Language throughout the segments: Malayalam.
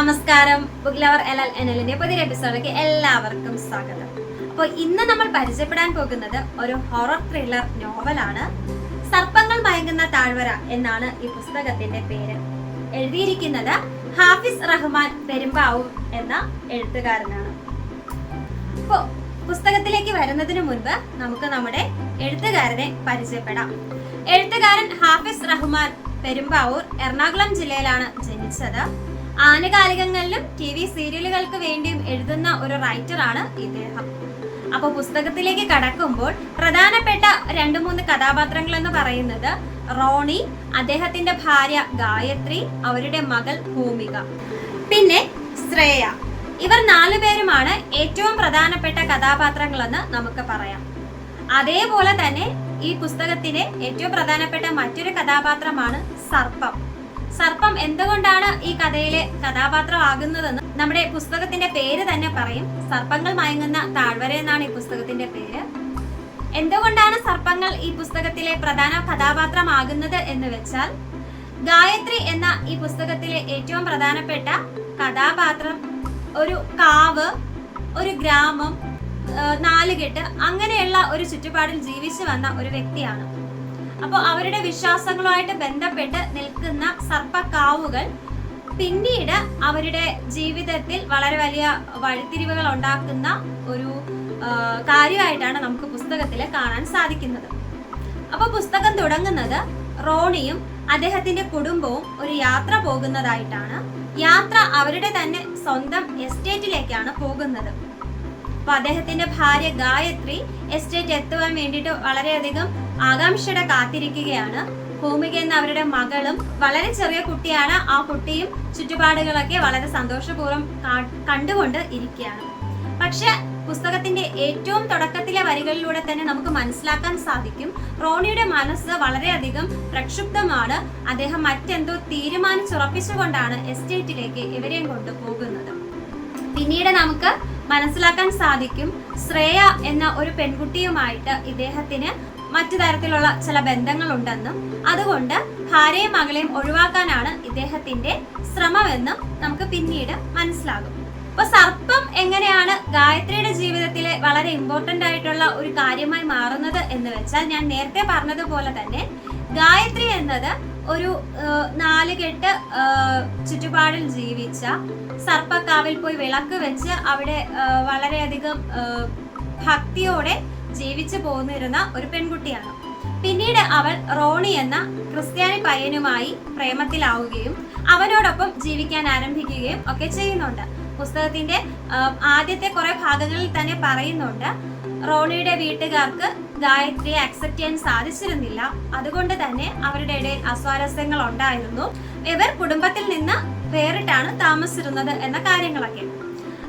നമസ്കാരം. ബുക്ക് ലവർ LLNLന്റെ പുതിയ എപ്പിസോഡിലേക്ക് എല്ലാവർക്കും സ്വാഗതം. അപ്പോൾ ഇന്ന് നമ്മൾ പരിചയപ്പെടാൻ പോകുന്നത് ഒരു ഹൊറർ ത്രില്ലർ നോവലാണ്. സർപ്പങ്ങൾ മയങ്ങുന്ന താഴ്വര എന്നാണ് ഈ പുസ്തകത്തിന്റെ പേര്. എഴുതിയിരിക്കുന്നത് ഹാഫിസ് റഹ്മാൻ പെരുമ്പാവൂർ എന്ന എഴുത്തുകാരനാണ്. അപ്പോൾ പുസ്തകത്തിലേക്ക് വരുന്നതിന് മുൻപ് നമുക്ക് നമ്മുടെ എഴുത്തുകാരനെ പരിചയപ്പെടാം. എഴുത്തുകാരൻ ഹാഫിസ് റഹ്മാൻ പെരുമ്പാവൂർ എറണാകുളം ജില്ലയിലാണ് ജനിച്ചത്. ആനുകാലികങ്ങളിലും TV സീരിയലുകൾക്ക് വേണ്ടിയും എഴുതുന്ന ഒരു റൈറ്ററാണ് ഇദ്ദേഹം. അപ്പോൾ പുസ്തകത്തിലേക്ക് കടക്കുമ്പോൾ പ്രധാനപ്പെട്ട 2-3 കഥാപാത്രങ്ങൾ എന്ന് പറയുന്നത് റോണി, അദ്ദേഹത്തിന്റെ ഭാര്യ ഗായത്രി, അവരുടെ മകൾ ഭൂമിക, പിന്നെ ശ്രേയ. ഇവർ 4 പേരുമാണ് ഏറ്റവും പ്രധാനപ്പെട്ട കഥാപാത്രങ്ങളെന്ന് നമുക്ക് പറയാം. അതേപോലെ തന്നെ ഈ പുസ്തകത്തിലെ ഏറ്റവും പ്രധാനപ്പെട്ട മറ്റൊരു കഥാപാത്രമാണ് സർപ്പം. സർപ്പം എന്തുകൊണ്ടാണ് ഈ കഥയിലെ കഥാപാത്രമാകുന്നതെന്ന് നമ്മുടെ പുസ്തകത്തിന്റെ പേര് തന്നെ പറയും. സർപ്പങ്ങൾ മയങ്ങുന്ന താഴ്വര എന്നാണ് ഈ പുസ്തകത്തിന്റെ പേര്. എന്തുകൊണ്ടാണ് സർപ്പങ്ങൾ ഈ പുസ്തകത്തിലെ പ്രധാന കഥാപാത്രമാകുന്നത് എന്ന് വെച്ചാൽ, ഗായത്രി എന്ന ഈ പുസ്തകത്തിലെ ഏറ്റവും പ്രധാനപ്പെട്ട കഥാപാത്രം ഒരു കാവ്, ഒരു ഗ്രാമം, നാലുകെട്ട് അങ്ങനെയുള്ള ഒരു ചുറ്റുപാടിൽ ജീവിച്ചു വന്ന ഒരു വ്യക്തിയാണ്. അപ്പോൾ അവരുടെ വിശ്വാസങ്ങളുമായിട്ട് ബന്ധപ്പെട്ട് നിൽക്കുന്ന സർപ്പക്കാവുകൾ പിന്നീട് അവരുടെ ജീവിതത്തിൽ വളരെ വലിയ വഴിത്തിരിവുകൾ ഉണ്ടാക്കുന്ന ഒരു കാര്യമായിട്ടാണ് നമുക്ക് പുസ്തകത്തിൽ കാണാൻ സാധിക്കുന്നത്. അപ്പോൾ പുസ്തകം തുടങ്ങുന്നത് റോണിയും അദ്ദേഹത്തിന്റെ കുടുംബവും ഒരു യാത്ര പോകുന്നതായിട്ടാണ്. യാത്ര അവരുടെ തന്നെ സ്വന്തം എസ്റ്റേറ്റിലേക്കാണ് പോകുന്നത്. അപ്പൊ അദ്ദേഹത്തിന്റെ ഭാര്യ ഗായത്രി എസ്റ്റേറ്റ് എത്തുവാൻ വേണ്ടിയിട്ട് വളരെയധികം ആകാംക്ഷയോടെ കാത്തിരിക്കുകയാണ്. ഭൂമിക എന്ന അവരുടെ മകളും വളരെ ചെറിയ കുട്ടിയാണ്. ആ കുട്ടിയും ചുറ്റുപാടുകളൊക്കെ വളരെ സന്തോഷപൂർവ്വം കണ്ടുകൊണ്ട് ഇരിക്കുകയാണ്. പക്ഷെ പുസ്തകത്തിന്റെ ഏറ്റവും തുടക്കത്തിലെ വരികളിലൂടെ തന്നെ നമുക്ക് മനസ്സിലാക്കാൻ സാധിക്കും, റോണിയുടെ മനസ്സ് വളരെയധികം പ്രക്ഷുബ്ധമാണ്. അദ്ദേഹം മറ്റെന്തോ തീരുമാനിച്ചുറപ്പിച്ചുകൊണ്ടാണ് എസ്റ്റേറ്റിലേക്ക് ഇവരെയും കൊണ്ട് പോകുന്നത്. പിന്നീട് നമുക്ക് മനസ്സിലാക്കാൻ സാധിക്കും, ശ്രേയ എന്ന ഒരു പെൺകുട്ടിയുമായിട്ട് ഇദ്ദേഹത്തിന് മറ്റു തരത്തിലുള്ള ചില ബന്ധങ്ങളുണ്ടെന്നും അതുകൊണ്ട് ഭാര്യയും മകളെയും ഒഴിവാക്കാനാണ് ഇദ്ദേഹത്തിന്റെ ശ്രമമെന്നും നമുക്ക് പിന്നീട് മനസ്സിലാകും. അപ്പൊ സർപ്പം എങ്ങനെയാണ് ഗായത്രിയുടെ ജീവിതത്തിലെ വളരെ ഇമ്പോർട്ടന്റ് ആയിട്ടുള്ള ഒരു കാര്യമായി മാറുന്നത് എന്ന് വെച്ചാൽ, ഞാൻ നേരത്തെ പറഞ്ഞതുപോലെ തന്നെ ഗായത്രി എന്നത് ഒരു നാലുകെട്ട് ചുറ്റുപാടിൽ ജീവിച്ച, സർപ്പക്കാവിൽ പോയി വിളക്ക് വെച്ച് അവിടെ വളരെയധികം ഭക്തിയോടെ ജീവിച്ചു പോന്നിരുന്ന ഒരു പെൺകുട്ടിയാണ്. പിന്നീട് അവൾ റോണി എന്ന ക്രിസ്ത്യാനി പയ്യനുമായി പ്രേമത്തിലാവുകയും അവനോടൊപ്പം ജീവിക്കാൻ ആരംഭിക്കുകയും ഒക്കെ ചെയ്യുന്നുണ്ട്. പുസ്തകത്തിന്റെ ആദ്യത്തെ കുറെ ഭാഗങ്ങളിൽ തന്നെ പറയുന്നുണ്ട്, റോണിയുടെ വീട്ടുകാർക്ക് ഗായത്രിയെ അക്സെപ്റ്റ് ചെയ്യാൻ സാധിച്ചിരുന്നില്ല. അതുകൊണ്ട് തന്നെ അവരുടെ ഇടയിൽ അസ്വാരസ്യങ്ങൾ ഉണ്ടായിരുന്നു. ഇവർ കുടുംബത്തിൽ നിന്ന് വേറിട്ടാണ് താമസിച്ചിരുന്നത് എന്ന കാര്യങ്ങളൊക്കെ.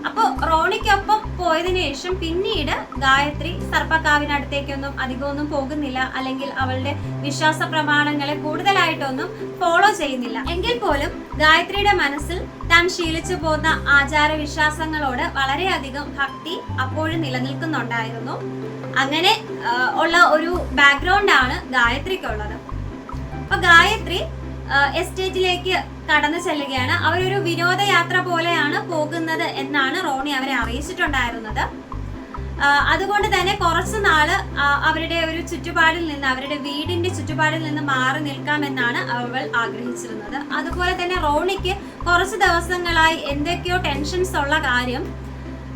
അപ്പോൾ റോണിക്കൊപ്പം പോയതിനു ശേഷം പിന്നീട് ഗായത്രി സർപ്പക്കാവിനടുത്തേക്കൊന്നും അധികമൊന്നും പോകുന്നില്ല, അല്ലെങ്കിൽ അവളുടെ വിശ്വാസ പ്രമാണങ്ങളെ കൂടുതലായിട്ടൊന്നും ഫോളോ ചെയ്യുന്നില്ല. എങ്കിൽ പോലും ഗായത്രിയുടെ മനസ്സിൽ താൻ ശീലിച്ചു പോകുന്ന ആചാരവിശ്വാസങ്ങളോട് വളരെയധികം ഭക്തി അപ്പോഴും നിലനിൽക്കുന്നുണ്ടായിരുന്നു. അങ്ങനെ ഉള്ള ഒരു ബാക്ക്ഗ്രൗണ്ട് ആണ് ഗായത്രിക്കുള്ളത്. അപ്പൊ ഗായത്രി എസ്റ്റേറ്റിലേക്ക് കടന്നു ചെല്ലുകയാണ്. അവരൊരു വിനോദയാത്ര പോലെയാണ് പോകുന്നത് എന്നാണ് റോണി അവരെ അറിയിച്ചിട്ടുണ്ടായിരുന്നത്. അതുകൊണ്ട് തന്നെ കുറച്ചു നാള് അവരുടെ ഒരു ചുറ്റുപാടിൽ നിന്ന്, അവരുടെ വീടിന്റെ ചുറ്റുപാടിൽ നിന്ന് മാറി നിൽക്കാമെന്നാണ് അവൾ ആഗ്രഹിച്ചിരുന്നത്. അതുപോലെ തന്നെ റോണിക്ക് കുറച്ച് ദിവസങ്ങളായി എന്തൊക്കെയോ ടെൻഷൻസ് ഉള്ള കാര്യം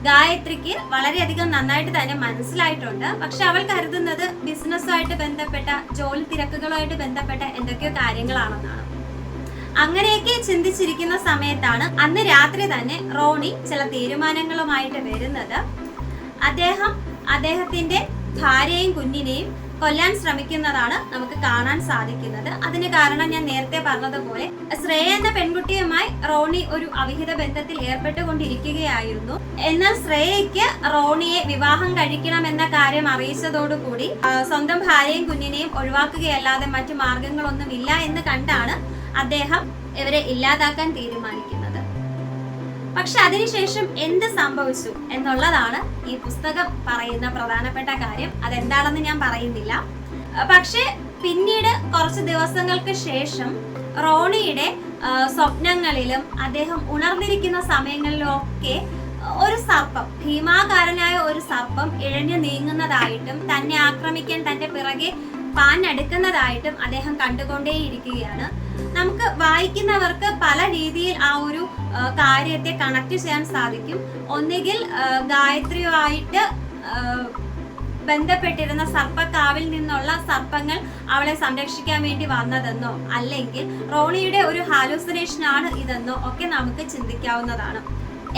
ഗായത്രിക്ക് വളരെയധികം നന്നായിട്ട് തന്നെ മനസ്സിലായിട്ടുണ്ട്. പക്ഷെ അവൾ കരുതുന്നത് ബിസിനസ്സുമായിട്ട് ബന്ധപ്പെട്ട, ജോലി തിരക്കുകളുമായിട്ട് ബന്ധപ്പെട്ട എന്തൊക്കെയോ കാര്യങ്ങളാണെന്നാണ്. അങ്ങനെയൊക്കെ ചിന്തിച്ചിരിക്കുന്ന സമയത്താണ് അന്ന് രാത്രി തന്നെ റോണി ചില തീരുമാനങ്ങളുമായിട്ട് വരുന്നത്. അദ്ദേഹത്തിന്റെ ഭാര്യയെയും കുഞ്ഞിനെയും കൊല്ലാൻ ശ്രമിക്കുന്നതാണ് നമുക്ക് കാണാൻ സാധിക്കുന്നത്. അതിന് കാരണം ഞാൻ നേരത്തെ പറഞ്ഞതുപോലെ, ശ്രേയ എന്ന പെൺകുട്ടിയുമായി റോണി ഒരു അവിഹിത ബന്ധത്തിൽ ഏർപ്പെട്ടുകൊണ്ടിരിക്കുകയായിരുന്നു. എന്നാൽ ശ്രേയയ്ക്ക് റോണിയെ വിവാഹം കഴിക്കണം എന്ന കാര്യം അറിയിച്ചതോടുകൂടി സ്വന്തം ഭാര്യയും കുഞ്ഞിനെയും ഒഴിവാക്കുകയല്ലാതെ മറ്റു മാർഗങ്ങളൊന്നും ഇല്ല എന്ന് കണ്ടാണ് അദ്ദേഹം ഇവരെ ഇല്ലാതാക്കാൻ തീരുമാനിക്കുന്നത്. പക്ഷെ അതിനുശേഷം എന്ത് സംഭവിച്ചു എന്നുള്ളതാണ് ഈ പുസ്തകം പറയുന്ന പ്രധാനപ്പെട്ട കാര്യം. അതെന്താണെന്ന് ഞാൻ പറയുന്നില്ല. പക്ഷെ പിന്നീട് കുറച്ച് ദിവസങ്ങൾക്ക് ശേഷം റോണിയുടെ സ്വപ്നങ്ങളിലും അദ്ദേഹം ഉണർന്നിരിക്കുന്ന സമയങ്ങളിലും ഒക്കെ ഒരു സർപ്പം, ഭീമാകാരനായ ഒരു സർപ്പം ഇഴഞ്ഞു നീങ്ങുന്നതായിട്ടും തന്നെ ആക്രമിക്കാൻ തന്റെ പിറകെ പാഞ്ഞടുക്കുന്നതായിട്ടും അദ്ദേഹം കണ്ടുകൊണ്ടേയിരിക്കുകയാണ്. നമുക്ക് വായിക്കുന്നവർക്ക് പല രീതിയിൽ ആ ഒരു കാര്യത്തെ കണക്ട് ചെയ്യാൻ സാധിക്കും. ഒന്നുകിൽ ഗായത്രിയുമായിട്ട് ബന്ധപ്പെട്ടിരുന്ന സർപ്പക്കാവിൽ നിന്നുള്ള സർപ്പങ്ങൾ അവളെ സംരക്ഷിക്കാൻ വേണ്ടി വന്നതെന്നോ, അല്ലെങ്കിൽ റോണിയുടെ ഒരു ഹാലൂസിനേഷൻ ആണ് ഇതെന്നോ ഒക്കെ നമുക്ക് ചിന്തിക്കാവുന്നതാണ്.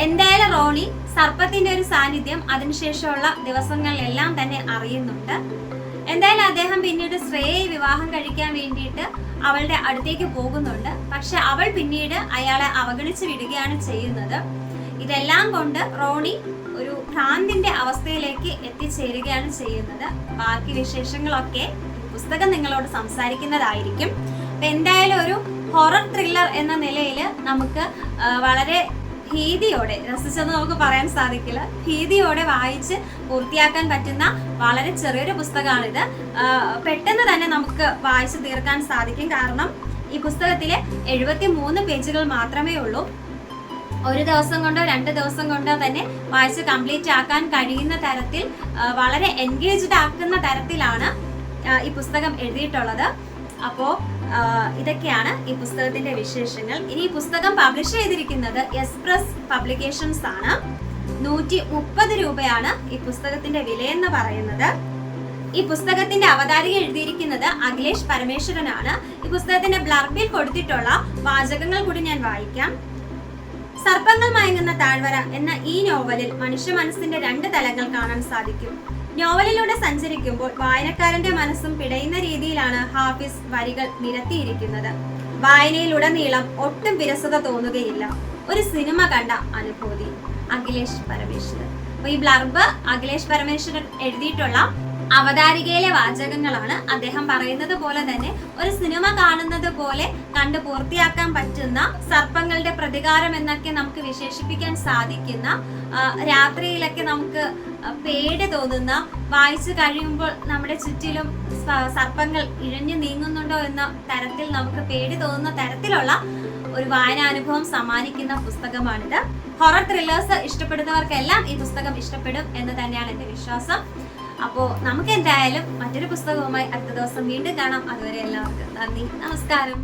എന്തായാലും റോണി സർപ്പത്തിന്റെ ഒരു സാന്നിധ്യം അതിനുശേഷമുള്ള ദിവസങ്ങളിലെല്ലാം തന്നെ അറിയുന്നുണ്ട്. എന്തായാലും അദ്ദേഹം പിന്നീട് ശ്രേയയെ വിവാഹം കഴിക്കാൻ വേണ്ടിയിട്ട് അവളുടെ അടുത്തേക്ക് പോകുന്നുണ്ട്. പക്ഷെ അവൾ പിന്നീട് അയാളെ അവഗണിച്ച് വിടുകയാണ് ചെയ്യുന്നത്. ഇതെല്ലാം കൊണ്ട് റോണി ഒരു ഭ്രാന്തിന്റെ അവസ്ഥയിലേക്ക് എത്തിച്ചേരുകയാണ് ചെയ്യുന്നത്. ബാക്കി വിശേഷങ്ങളൊക്കെ പുസ്തകം നിങ്ങളോട് സംസാരിക്കുന്നതായിരിക്കും. അപ്പൊ എന്തായാലും ഒരു ഹൊറർ ത്രില്ലർ എന്ന നിലയിൽ നമുക്ക് വളരെ ഭീതിയോടെ, രസിച്ചെന്ന് നമുക്ക് പറയാൻ സാധിക്കില്ല, ഭീതിയോടെ വായിച്ച് പൂർത്തിയാക്കാൻ പറ്റുന്ന വളരെ ചെറിയൊരു പുസ്തകമാണിത്. പെട്ടെന്ന് തന്നെ നമുക്ക് വായിച്ചു തീർക്കാൻ സാധിക്കും. കാരണം ഈ പുസ്തകത്തിലെ 73 പേജുകൾ മാത്രമേ ഉള്ളൂ. ഒരു ദിവസം കൊണ്ടോ 2 ദിവസം കൊണ്ടോ തന്നെ വായിച്ച് കംപ്ലീറ്റ് ആക്കാൻ കഴിയുന്ന തരത്തിൽ, വളരെ എൻഗേജ്ഡ് ആക്കുന്ന തരത്തിലാണ് ഈ പുസ്തകം എഴുതിയിട്ടുള്ളത്. അപ്പോൾ ഇതൊക്കെയാണ് ഈ പുസ്തകത്തിന്റെ വിശേഷങ്ങൾ. ഇനി ഈ പുസ്തകം പബ്ലിഷ് ചെയ്തിരിക്കുന്നത് എക്സ്പ്രസ് പബ്ലിക്കേഷൻസ് ആണ്. 130 രൂപയാണ് ഈ പുസ്തകത്തിന്റെ വിലയെന്ന് പറയുന്നത്. ഈ പുസ്തകത്തിന്റെ അവതാരിക എഴുതിയിരിക്കുന്നത് അഖിലേഷ് പരമേശ്വരനാണ്. ഈ പുസ്തകത്തിന്റെ ബ്ലർബിൽ കൊടുത്തിട്ടുള്ള വാചകങ്ങൾ കൂടി ഞാൻ വായിക്കാം. സർപ്പങ്ങൾ മയങ്ങുന്ന താഴ്വര എന്ന ഈ നോവലിൽ മനുഷ്യ മനസ്സിന്റെ 2 തലങ്ങൾ കാണാൻ സാധിക്കും. നോവലിലൂടെ സഞ്ചരിക്കുമ്പോൾ വായനക്കാരന്റെ മനസ്സും പിടയുന്ന രീതിയിലാണ് ഹാഫിസ് വരികൾ നിരത്തിയിരിക്കുന്നത്. വായനയിലുടനീളം ഒട്ടും വിരസത തോന്നുകയില്ല. ഒരു സിനിമ കണ്ട അനുഭൂതി. അഖിലേഷ് പരമേശ്വരൻ. അപ്പൊ ഈ ബ്ലർബ് അഖിലേഷ് പരമേശ്വരൻ എഴുതിയിട്ടുള്ള അവതാരികയിലെ വാചകങ്ങളാണ്. അദ്ദേഹം പറയുന്നത് പോലെ തന്നെ ഒരു സിനിമ കാണുന്നത് പോലെ കണ്ടു പൂർത്തിയാക്കാൻ പറ്റുന്ന, സർപ്പങ്ങളുടെ പ്രതികാരം എന്നൊക്കെ നമുക്ക് വിശേഷിപ്പിക്കാൻ സാധിക്കുന്ന, രാത്രിയിലൊക്കെ നമുക്ക് പേടി തോന്നുന്ന, വായിച്ചു കഴിയുമ്പോൾ നമ്മുടെ ചുറ്റിലും സർപ്പങ്ങൾ ഇഴഞ്ഞു നീങ്ങുന്നുണ്ടോ എന്ന തരത്തിൽ നമുക്ക് പേടി തോന്നുന്ന തരത്തിലുള്ള ഒരു വായനാനുഭവം സമ്മാനിക്കുന്ന പുസ്തകമാണിത്. ഹൊറർ ത്രില്ലേഴ്സ് ഇഷ്ടപ്പെടുന്നവർക്കെല്ലാം ഈ പുസ്തകം ഇഷ്ടപ്പെടും എന്ന് തന്നെയാണ് എന്റെ വിശ്വാസം. അപ്പോൾ നമുക്ക് എന്തായാലും മറ്റൊരു പുസ്തകവുമായി അടുത്ത ദിവസം വീണ്ടും കാണാം. അതുവരെ എല്ലാവർക്കും നന്ദി, നമസ്കാരം.